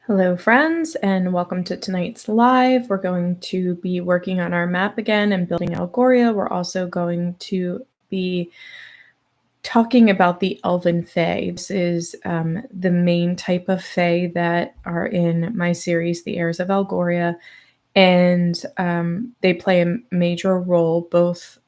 Hello, friends, and welcome to tonight's live. We're going to be working on our map again and building Elgoria. We're also going to be talking about the Elven Fae. This is the main type of Fae that are in my series, The Heirs of Elgoria, and they play a major role, both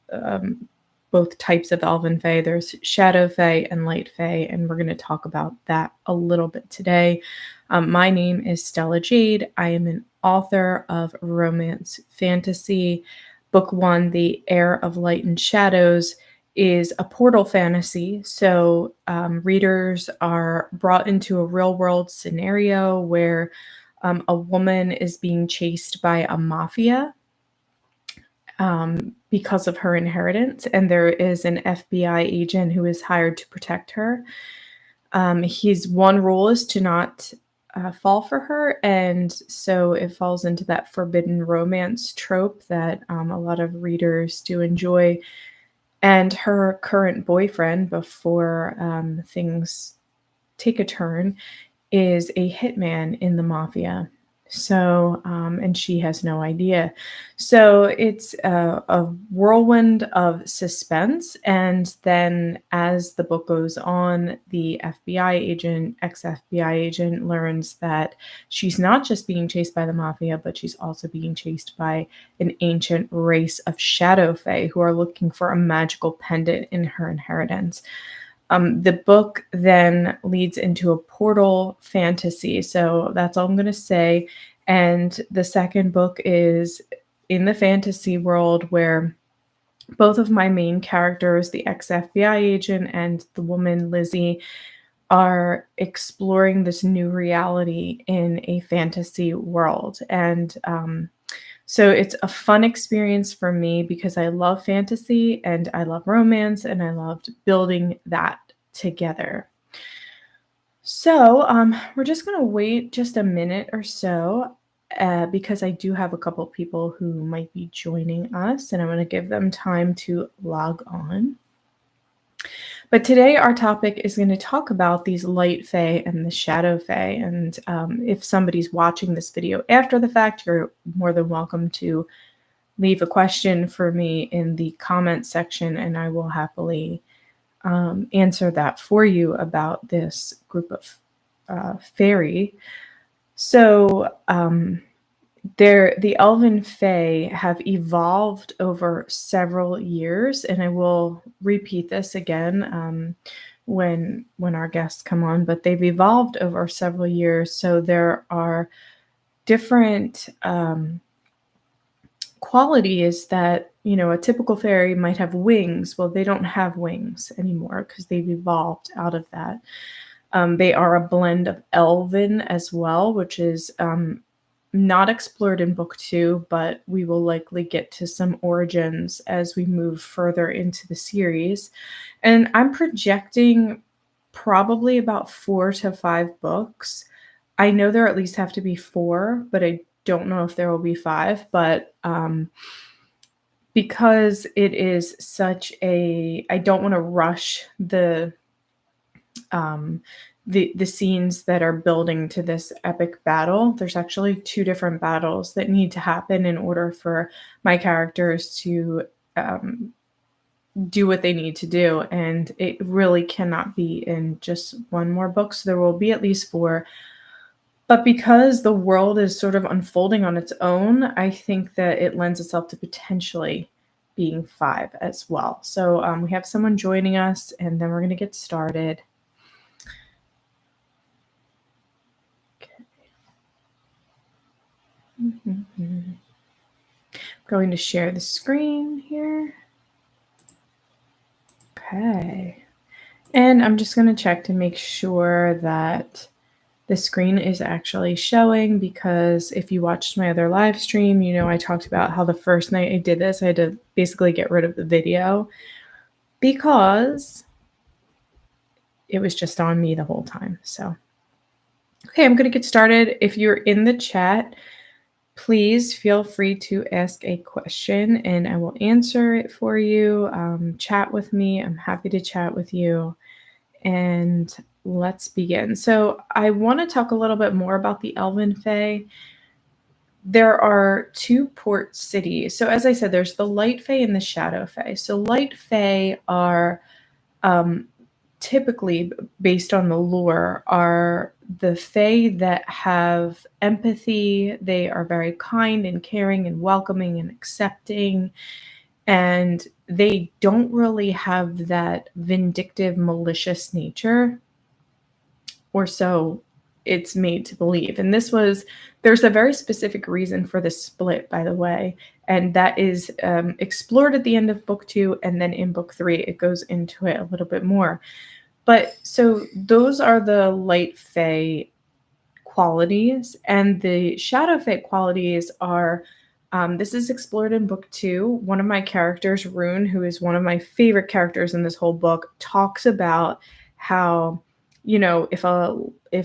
types of Elven Fae. There's Shadow Fae and Light Fae, and we're going to talk about that a little bit today. My name is Stella Jade. I am an author of romance fantasy. Book 1, The Heir of Light and Shadows, is a portal fantasy. So readers are brought into a real world scenario where a woman is being chased by a mafia because of her inheritance, and there is an FBI agent who is hired to protect her. His one rule is to not fall for her, and so it falls into that forbidden romance trope that a lot of readers do enjoy. And her current boyfriend, before things take a turn, is a hitman in the mafia. So, and she has no idea. So it's a whirlwind of suspense. And then as the book goes on, the FBI agent, ex-FBI agent, learns that she's not just being chased by the mafia, but she's also being chased by an ancient race of shadow fae who are looking for a magical pendant in her inheritance. The book then leads into a portal fantasy. So that's all I'm going to say. And the second book is in the fantasy world where both of my main characters, the ex-FBI agent and the woman Lizzie, are exploring this new reality in a fantasy world. And so it's a fun experience for me because I love fantasy and I love romance and I loved building that together. So we're just going to wait just a minute or so because I do have a couple people who might be joining us, and I'm going to give them time to log on. But today our topic is going to talk about these light fae and the shadow fae. And if somebody's watching this video after the fact, you're more than welcome to leave a question for me in the comment section, and I will happily answer that for you about this group of fairy. So the Elven Fae have evolved over several years, and I will repeat this again when our guests come on, but they've evolved over several years. So there are different qualities that, a typical fairy might have wings. Well, they don't have wings anymore because they've evolved out of that. They are a blend of elven as well, which is not explored in book 2, but we will likely get to some origins as we move further into the series. And I'm projecting probably about 4 to 5 books. I know there at least have to be 4, but I don't know if there will be 5. But because it is such I don't want to rush the scenes that are building to this epic battle. There's actually 2 different battles that need to happen in order for my characters to do what they need to do. And it really cannot be in just one more book. So there will be at least 4. But because the world is sort of unfolding on its own, I think that it lends itself to potentially being 5 as well. So we have someone joining us, and then we're going to get started. I'm going to share the screen here. Okay. And I'm just going to check to make sure that the screen is actually showing, because if you watched my other live stream, I talked about how the first night I did this, I had to basically get rid of the video because it was just on me the whole time. So, okay, I'm going to get started. If you're in the chat, please feel free to ask a question and I will answer it for you. Chat with me. I'm happy to chat with you. and let's begin. So I want to talk a little bit more about the Elven Fae. There are two port cities. So as I said, there's the Light Fae and the Shadow Fae. So Light Fae are um, typically, based on the lore, are the Fae that have empathy. They are very kind and caring and welcoming and accepting, and they don't really have that vindictive, malicious nature, or so it's made to believe. And there's a very specific reason for this split, by the way, and that is explored at the end of book 2, and then in book 3 it goes into it a little bit more. But so those are the Light Fae qualities, and the Shadow Fae qualities are, this is explored in book 2. One of my characters, Rune, who is one of my favorite characters in this whole book, talks about how, if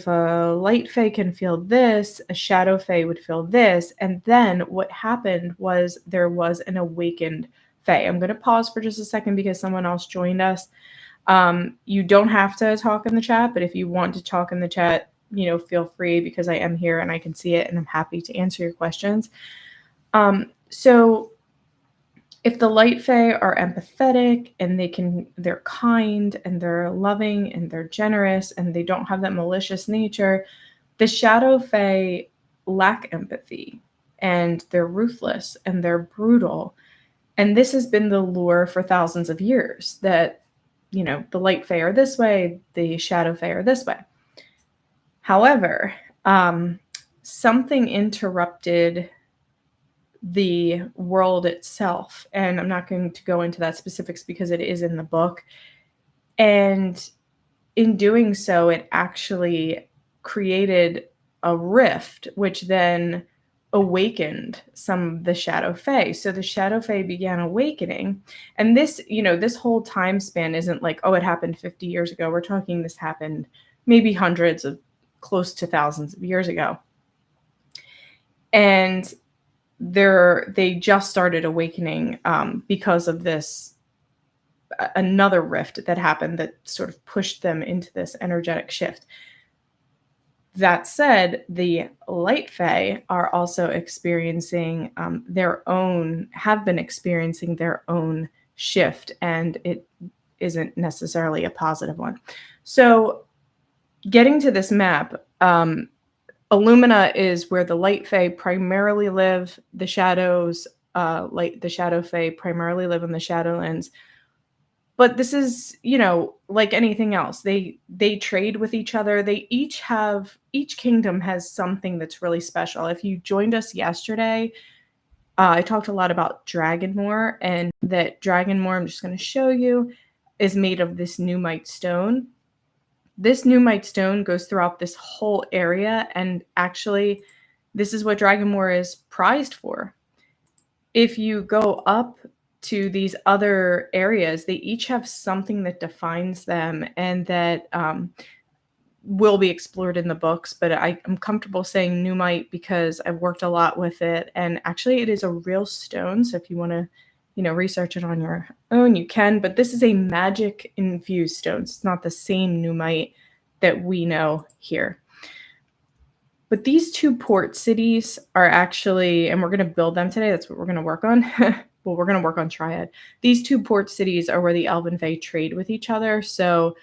a Light Fae can feel this, a Shadow Fae would feel this. And then what happened was there was an awakened Fae. I'm going to pause for just a second because someone else joined us. You don't have to talk in the chat, but if you want to talk in the chat, feel free, because I am here and I can see it and I'm happy to answer your questions. So if the Light Fae are empathetic and they're kind and they're loving and they're generous and they don't have that malicious nature, the Shadow Fae lack empathy and they're ruthless and they're brutal. And this has been the lore for thousands of years, that the Light Fae are this way, the Shadow Fae are this way. However, something interrupted the world itself, and I'm not going to go into that specifics because it is in the book. And in doing so, it actually created a rift, which then awakened some of the Shadow Fae. So the Shadow Fae began awakening. And this whole time span isn't like, oh, it happened 50 years ago. We're talking this happened maybe hundreds of, close to thousands of years ago. And they just started awakening because of this another rift that happened that sort of pushed them into this energetic shift. That said, the Light Fae are also experiencing have been experiencing their own shift, and it isn't necessarily a positive one. So getting to this map, Illumina is where the Light Fae primarily live. The Shadows, the Shadow Fae primarily live in the Shadowlands. But this is, like anything else. They trade with each other. Each kingdom has something that's really special. If you joined us yesterday, I talked a lot about Dragonmoor, and that Dragonmoor, I'm just going to show you, is made of this Numite stone. This Numite stone goes throughout this whole area, and actually, this is what Dragonmoor is prized for. If you go up to these other areas, they each have something that defines them and that will be explored in the books, but I'm comfortable saying Numite because I've worked a lot with it, and actually it is a real stone, so if you want to research it on your own, you can, but this is a magic infused stone. It's not the same Numite that we know here. But these two port cities are actually, and we're going to build them today, that's what we're going to work on. Well, we're going to work on Triad. These two port cities are where the Elven Fae trade with each other. So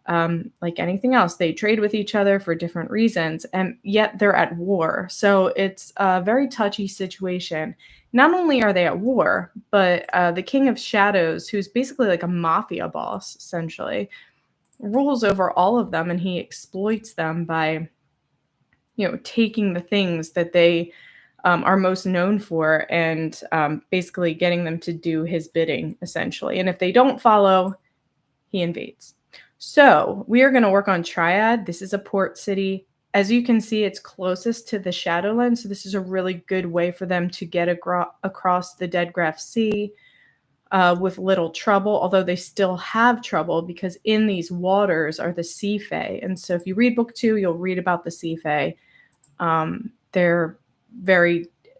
like anything else, they trade with each other for different reasons, and yet they're at war. So it's a very touchy situation. Not only are they at war, but the King of Shadows, who's basically like a mafia boss, essentially, rules over all of them, and he exploits them by, taking the things that they are most known for and basically getting them to do his bidding, essentially. And if they don't follow, he invades. So we are going to work on Triad. This is a port city. As you can see, it's closest to the Shadowlands, so this is a really good way for them to get across the Deadgraph Sea with little trouble, although they still have trouble because in these waters are the Sea Fae. And so if you read book 2, you'll read about the Sea Fae. They're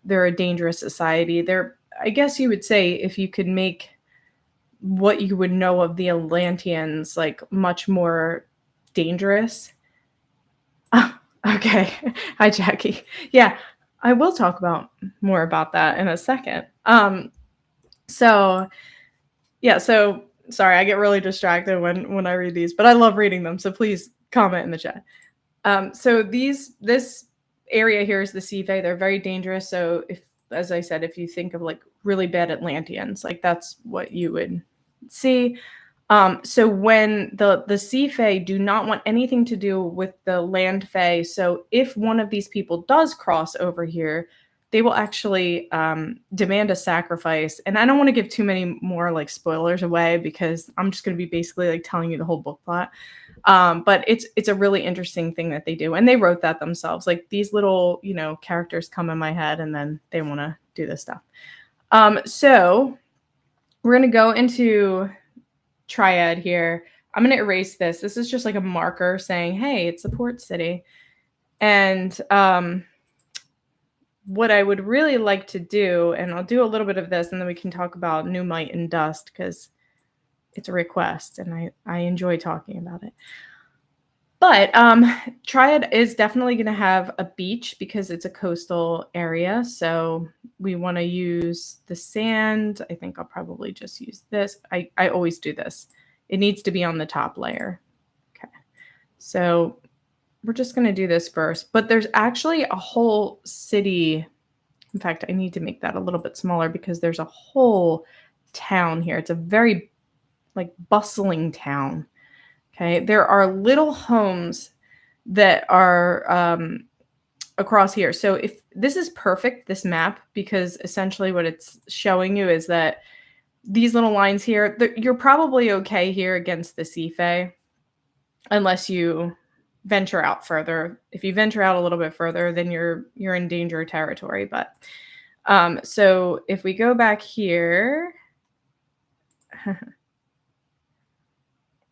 a dangerous society. I guess you would say, if you could make what you would know of the Atlanteans like much more dangerous. Oh, okay. Hi, Jackie. Yeah, I will talk about more about that in a second. So yeah, so sorry, I get really distracted when I read these, but I love reading them. So please comment in the chat. So this area here is the sea fae. They're very dangerous. So if, as I said, if you think of like really bad Atlanteans, like that's what you would see. So when the sea fae do not want anything to do with the land fae, so if one of these people does cross over here, they will actually demand a sacrifice. And I don't want to give too many more like spoilers away because I'm just going to be basically like telling you the whole book plot. But it's a really interesting thing that they do, and they wrote that themselves. Like these little characters come in my head, and then they want to do this stuff. So we're going to go into Triad here. I'm going to erase this. This is just like a marker saying, hey, it's a port city. And what I would really like to do, and I'll do a little bit of this, and then we can talk about New Might and Dust, because it's a request, and I enjoy talking about it. But Triad is definitely going to have a beach because it's a coastal area. So we want to use the sand. I think I'll probably just use this. I always do this. It needs to be on the top layer. Okay. So we're just going to do this first. But there's actually a whole city. In fact, I need to make that a little bit smaller because there's a whole town here. It's a very like bustling town. Okay, there are little homes that are across here. So if this is perfect, this map, because essentially what it's showing you is that these little lines here, you're probably okay here against the sea fae, unless you venture out further. If you venture out a little bit further, then you're in danger territory. But so if we go back here,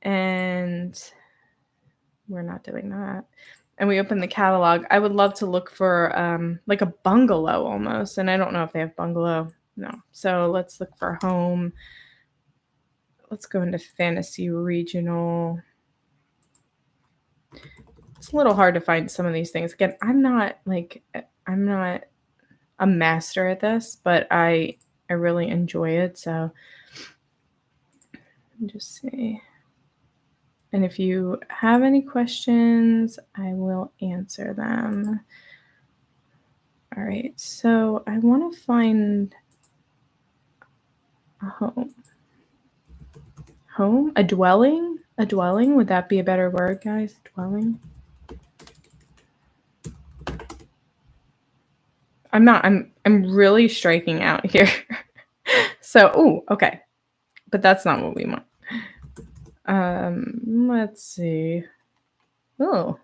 and we're not doing that, and we open the catalog, I would love to look for like a bungalow almost, and I don't know if they have bungalow. No. So let's look for home. Let's go into fantasy regional. It's a little hard to find some of these things. Again, I'm not a master at this, but I really enjoy it. So let me just see. And if you have any questions, I will answer them. All right, so I want to find a home. Home? A dwelling? A dwelling? Would that be a better word, guys? Dwelling? I'm really striking out here. So, okay. But that's not what we want. Let's see. Oh.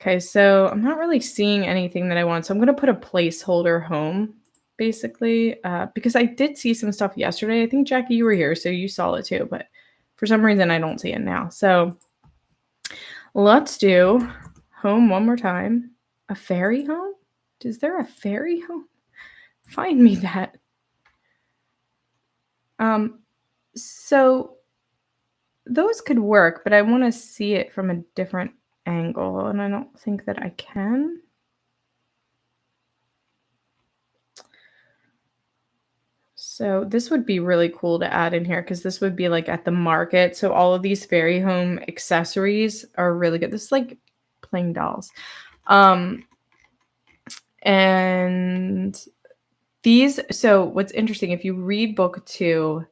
Okay, so I'm not really seeing anything that I want. So I'm going to put a placeholder home, basically, because I did see some stuff yesterday. I think, Jackie, you were here, so you saw it too. But for some reason, I don't see it now. So let's do home one more time. A fairy home? Is there a fairy home? Find me that. So those could work, but I want to see it from a different angle, and I don't think that I can. So this would be really cool to add in here because this would be like at the market. So all of these fairy home accessories are really good. This is like playing dolls. And these, so what's interesting, if you read book 2,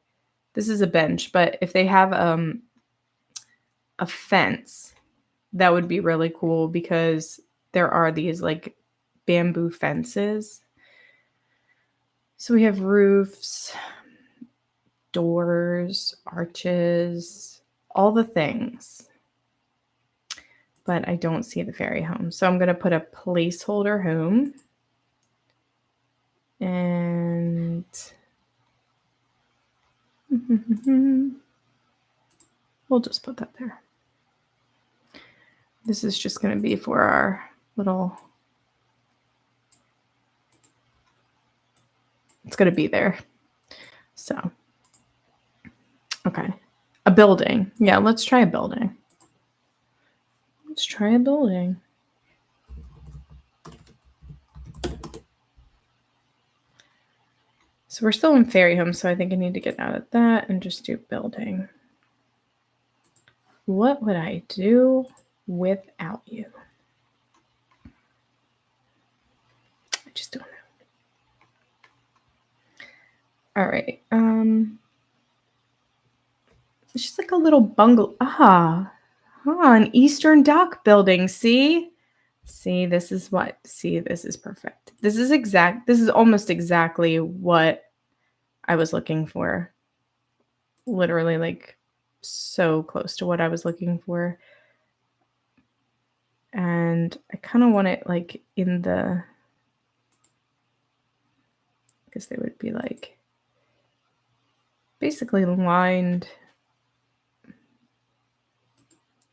this is a bench, but if they have a fence, that would be really cool because there are these like bamboo fences. So we have roofs, doors, arches, all the things. But I don't see the fairy home. So I'm going to put a placeholder home. And we'll just put that there. This is just going to be for our little... It's going to be there. So, okay. A building. Yeah, let's try a building. Let's try a building. So we're still in fairy home, so I think I need to get out of that and just do building. What would I do without you? I just don't know. All right. It's just like a little bungalow. An Eastern Dock building. See, this is what. See, this is perfect. This is almost exactly what I was looking for. Literally, like, so close to what I was looking for. And I kind of want it like in the, because they would be like basically lined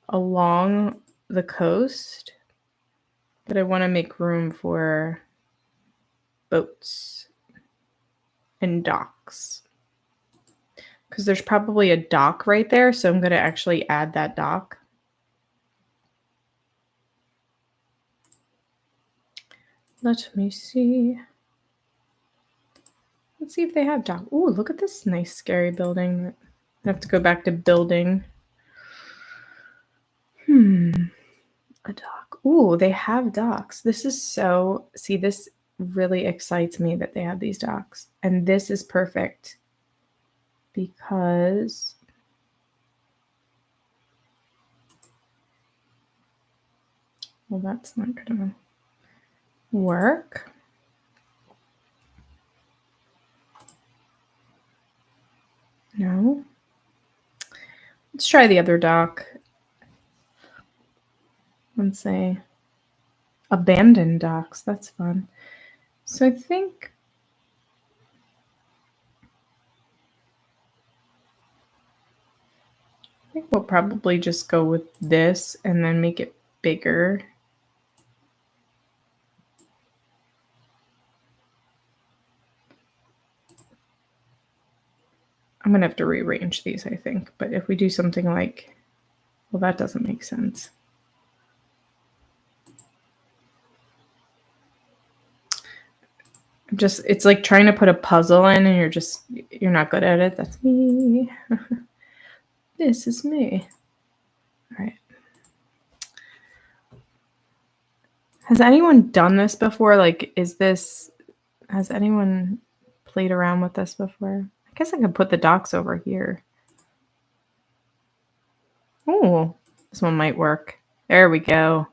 along the coast, but I want to make room for boats and docks, because there's probably a dock right there, so I'm going to actually add that dock. Let me see. Let's see if they have dock. Ooh, look at this nice scary building. I have to go back to building. A dock. Ooh, they have docks. This is so... See, this really excites me that they have these docks. And this is perfect because... Well, that's not gonna work. No. Let's try the other dock. Let's say abandoned docks. That's fun. So I think we'll probably just go with this and then make it bigger. I'm going to have to rearrange these, I think. But if we do something like, well, that doesn't make sense. It's like trying to put a puzzle in and you're not good at it. That's me. This is me. All right. Has anyone done this before? Like, has anyone played around with this before? I guess I could put the docks over here. Oh, this one might work. There we go.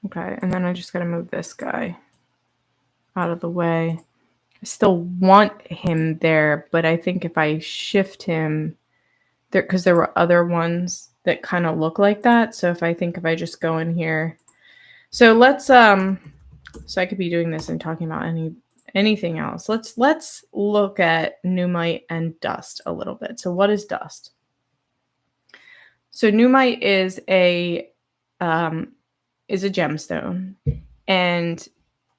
Okay, and then I just got to move this guy out of the way. I still want him there, but I think if I shift him there, because there were other ones that kind of look like that. So if I just go in here, so let's so I could be doing this and talking about anything else. Let's look at Numite and dust a little bit. So what is dust? So Numite is a gemstone, and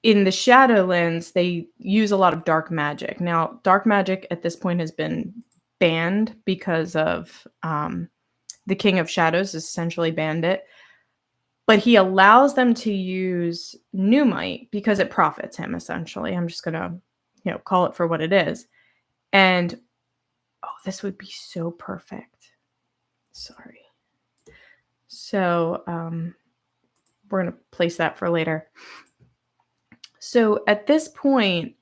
in the Shadowlands, they use a lot of dark magic. Now, dark magic at this point has been banned because of the King of Shadows essentially banned it. But he allows them to use Numite because it profits him, essentially. I'm just going to, call it for what it is. And, this would be so perfect. Sorry. So, we're going to place that for later. So at this point,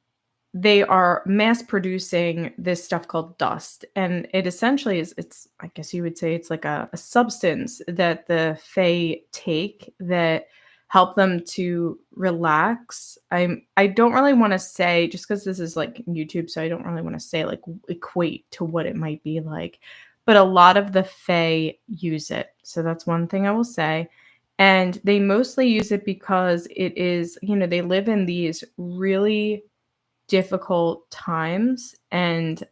they are mass producing this stuff called dust. And it essentially it's I guess you would say it's like a substance that the Fae take that help them to relax. I don't really want to say, just because this is like YouTube, so I don't really want to say like equate to what it might be like. But a lot of the Fae use it. So that's one thing I will say. And they mostly use it because it is, they live in these really difficult times, and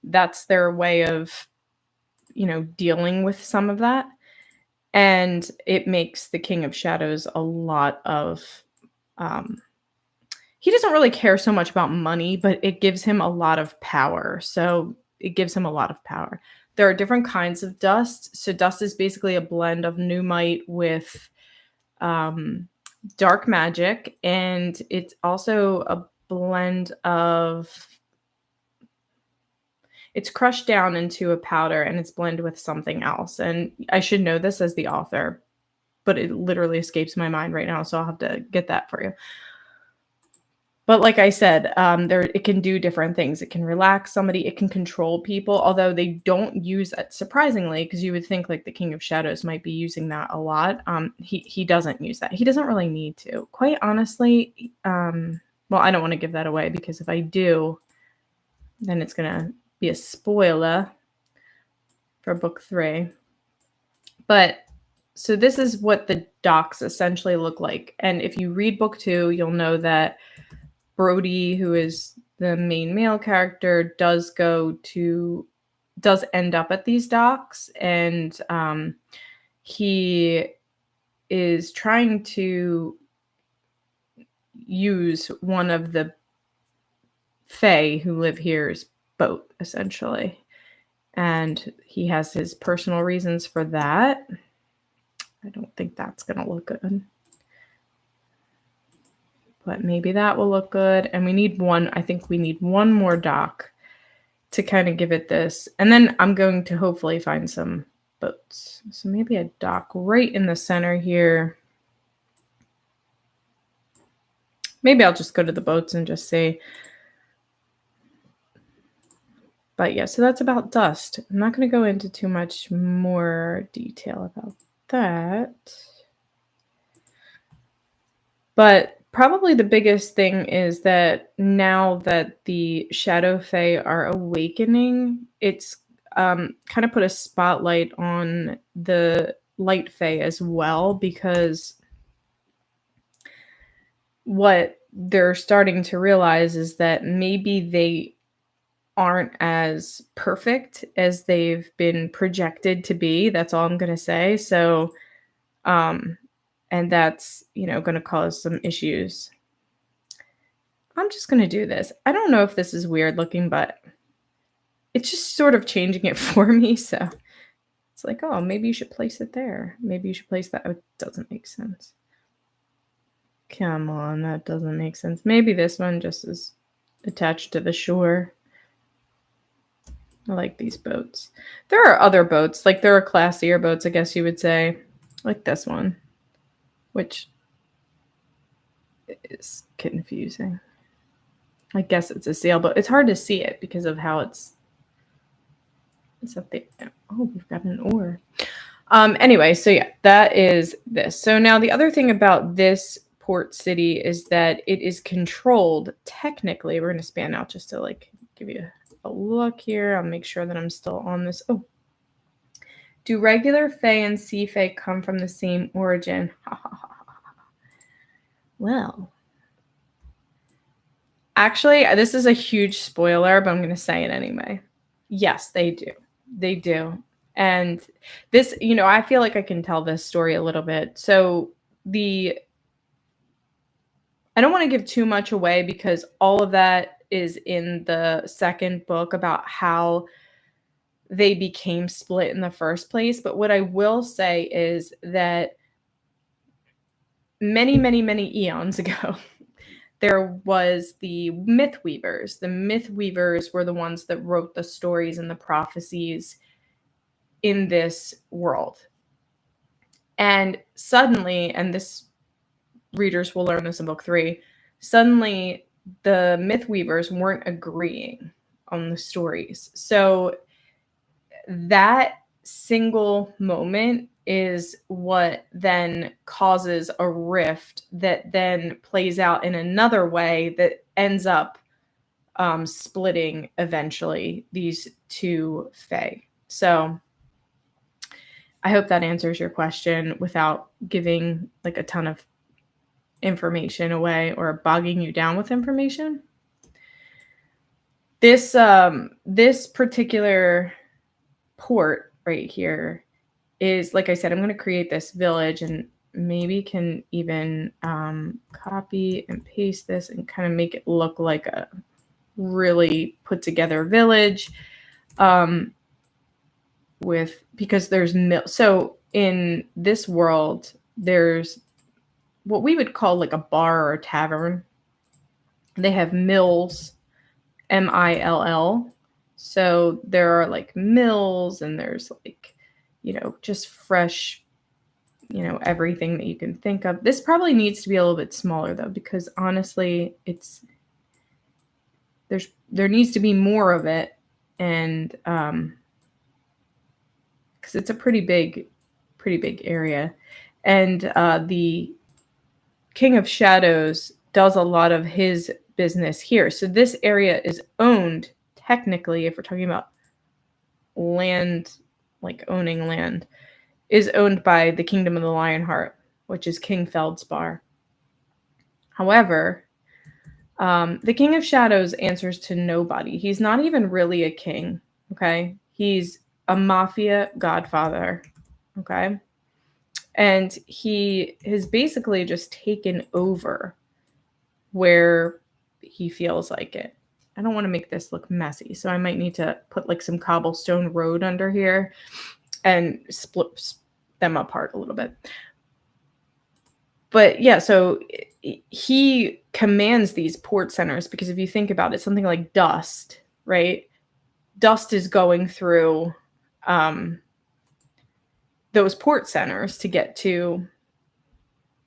that's their way of, dealing with some of that. And it makes the King of Shadows a lot of, he doesn't really care so much about money, but it gives him a lot of power. So There are different kinds of dust. So dust is basically a blend of Numite with dark magic, and it's also a blend of, it's crushed down into a powder and it's blended with something else. And I should know this as the author, but it literally escapes my mind right now, so I'll have to get that for you. But like I said, it can do different things. It can relax somebody. It can control people, although they don't use it, surprisingly, because you would think like the King of Shadows might be using that a lot. He doesn't use that. He doesn't really need to. Quite honestly, well, I don't want to give that away, because if I do, then it's going to be a spoiler for book 3. But so this is what the docs essentially look like. And if you read book 2, you'll know that Brody, who is the main male character, does end up at these docks, and he is trying to use one of the Fae who live here's boat, essentially. And he has his personal reasons for that. I don't think that's going to look good. But maybe that will look good. And we need I think we need one more dock to kind of give it this. And then I'm going to hopefully find some boats. So maybe a dock right in the center here. Maybe I'll just go to the boats and just say. But yeah, so that's about dust. I'm not going to go into too much more detail about that. But probably the biggest thing is that now that the Shadow Fae are awakening, it's kind of put a spotlight on the Light Fae as well, because what they're starting to realize is that maybe they aren't as perfect as they've been projected to be. That's all I'm going to say. So, and that's, going to cause some issues. I'm just going to do this. I don't know if this is weird looking, but it's just sort of changing it for me. So it's like, oh, maybe you should place it there. Maybe you should place that. It doesn't make sense. Come on, that doesn't make sense. Maybe this one just is attached to the shore. I like these boats. There are other boats. Like, there are classier boats, I guess you would say. Like this one, which is confusing. I guess it's a sailboat. It's hard to see it because of how it's up there. Oh, we've got an oar. Anyway, so yeah, that is this. So now the other thing about this port city is that it is controlled, technically. We're going to span out just to like give you a look here. I'll make sure that I'm still on this. Oh, do regular Fae and Sea Fae come from the same origin? Well, actually, this is a huge spoiler, but I'm going to say it anyway. Yes, they do. They do. And this, I feel like I can tell this story a little bit. So I don't want to give too much away, because all of that is in the second book about how they became split in the first place. But what I will say is that many, many, many eons ago, there was the myth weavers. The myth weavers were the ones that wrote the stories and the prophecies in this world. And suddenly, and this readers will learn this in book 3, suddenly the myth weavers weren't agreeing on the stories. So that single moment is what then causes a rift that then plays out in another way that ends up splitting eventually these two Fae. So I hope that answers your question without giving like a ton of information away or bogging you down with information. This particular port right here is, like I said, I'm going to create this village, and maybe can even copy and paste this and kind of make it look like a really put together village. because there's so in this world, there's what we would call like a bar or a tavern. They have mills, MILL. So there are like mills and there's like, just fresh, everything that you can think of. This probably needs to be a little bit smaller though, because honestly, there needs to be more of it. And because it's a pretty big area. And the King of Shadows does a lot of his business here. So this area is owned, technically, if we're talking about land, like owning land, is owned by the Kingdom of the Lionheart, which is King Feldspar. However, the King of Shadows answers to nobody. He's not even really a king, okay? He's a mafia godfather, okay? And he has basically just taken over where he feels like it. I don't want to make this look messy, so I might need to put like some cobblestone road under here and split them apart a little bit. But yeah, so he commands these port centers because if you think about it, something like dust, right? Dust is going through those port centers to get to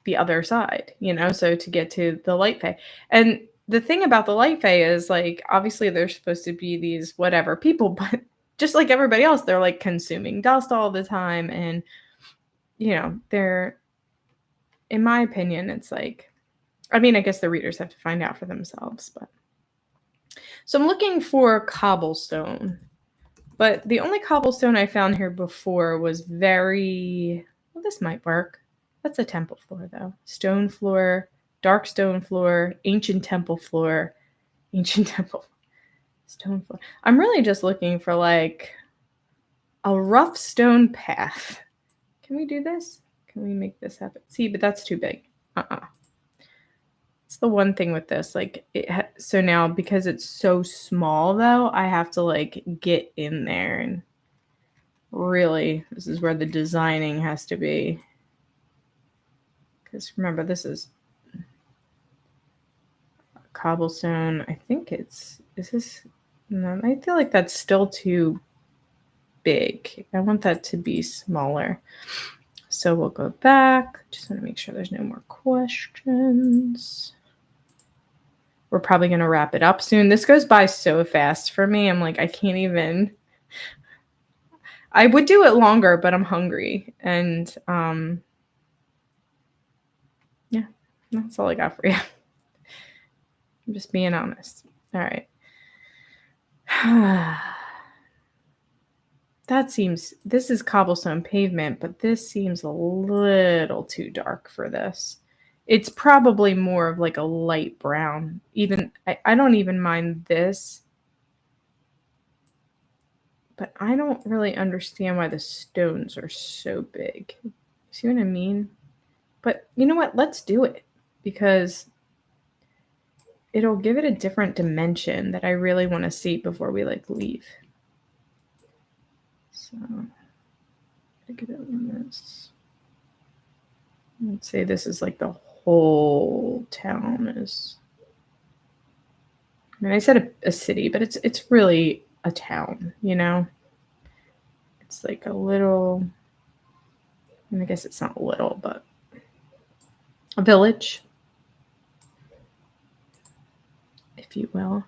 the other side, so to get to the Light Fae. And the thing about the Light Fae is, like, obviously they're supposed to be these whatever people, but just like everybody else, they're like consuming dust all the time. And, they're, in my opinion, it's like, I mean, I guess the readers have to find out for themselves, but. So I'm looking for cobblestone, but the only cobblestone I found here before was well, this might work. That's a temple floor, though. Stone floor, dark stone floor, ancient temple floor, stone floor. I'm really just looking for like a rough stone path. Can we do this? Can we make this happen? See, but that's too big. It's the one thing with this. Like, so now because it's so small, though, I have to like get in there and really, this is where the designing has to be. Because remember, this is cobblestone. I think is this, no, I feel like that's still too big. I want that to be smaller. So we'll go back. Just want to make sure there's no more questions. We're probably going to wrap it up soon. This goes by so fast for me. I'm like, I can't even. I would do it longer, but I'm hungry. And yeah, that's all I got for you. I'm just being honest. All right. This is cobblestone pavement, but this seems a little too dark for this. It's probably more of like a light brown. Even I don't even mind this, but I don't really understand why the stones are so big. See what I mean? But you know what? Let's do it because it'll give it a different dimension that I really want to see before we like leave. So get it on this. Let's say this is like the whole town is. I mean, I said a city, but it's really a town, It's like a little. I guess it's not little, but a village, if you will.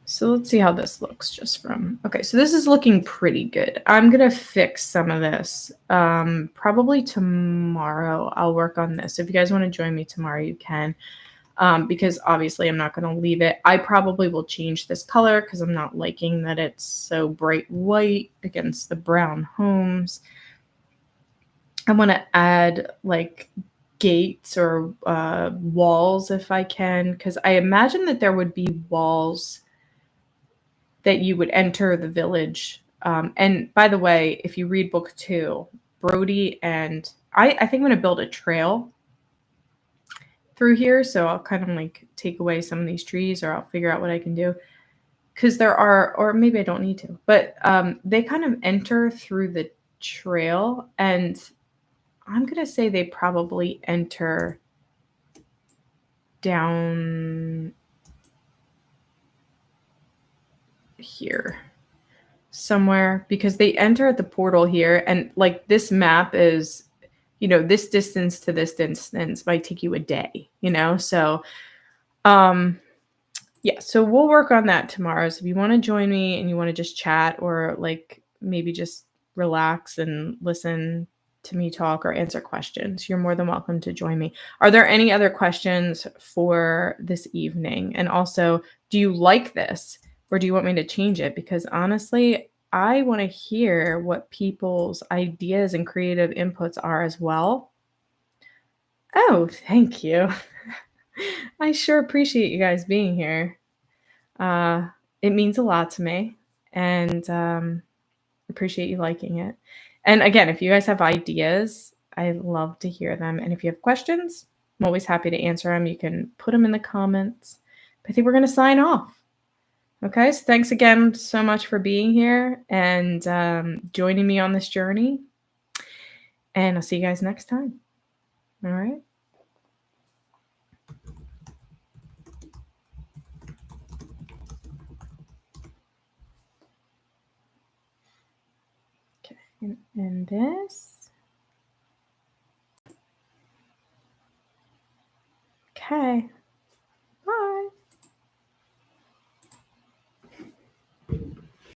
So let's see how this looks just from. Okay, so this is looking pretty good. I'm going to fix some of this. Probably tomorrow I'll work on this. If you guys want to join me tomorrow, you can. Because obviously I'm not going to leave it. I probably will change this color because I'm not liking that it's so bright white against the brown homes. I want to add like gates or walls if I can, because I imagine that there would be walls that you would enter the village. And by the way, if you read book 2, Brody and I think I'm going to build a trail through here. So I'll kind of like take away some of these trees, or I'll figure out what I can do. because there are, or maybe I don't need to, but they kind of enter through the trail, and I'm gonna say they probably enter down here somewhere, because they enter at the portal here, and like this map is, this distance to this distance might take you a day, so um yeah, so we'll work on that tomorrow. So if you want to join me and you want to just chat, or like maybe just relax and listen to me talk or answer questions, you're more than welcome to join me. Are there any other questions for this evening? And also, do you like this, or do you want me to change it? Because honestly, I want to hear what people's ideas and creative inputs are as well. Oh, thank you. I sure appreciate you guys being here. Uh, it means a lot to me, and appreciate you liking it. And again, if you guys have ideas, I love to hear them. And if you have questions, I'm always happy to answer them. You can put them in the comments. But I think we're going to sign off. Okay, so thanks again so much for being here and joining me on this journey. And I'll see you guys next time. All right. Okay, and this. Okay. Bye.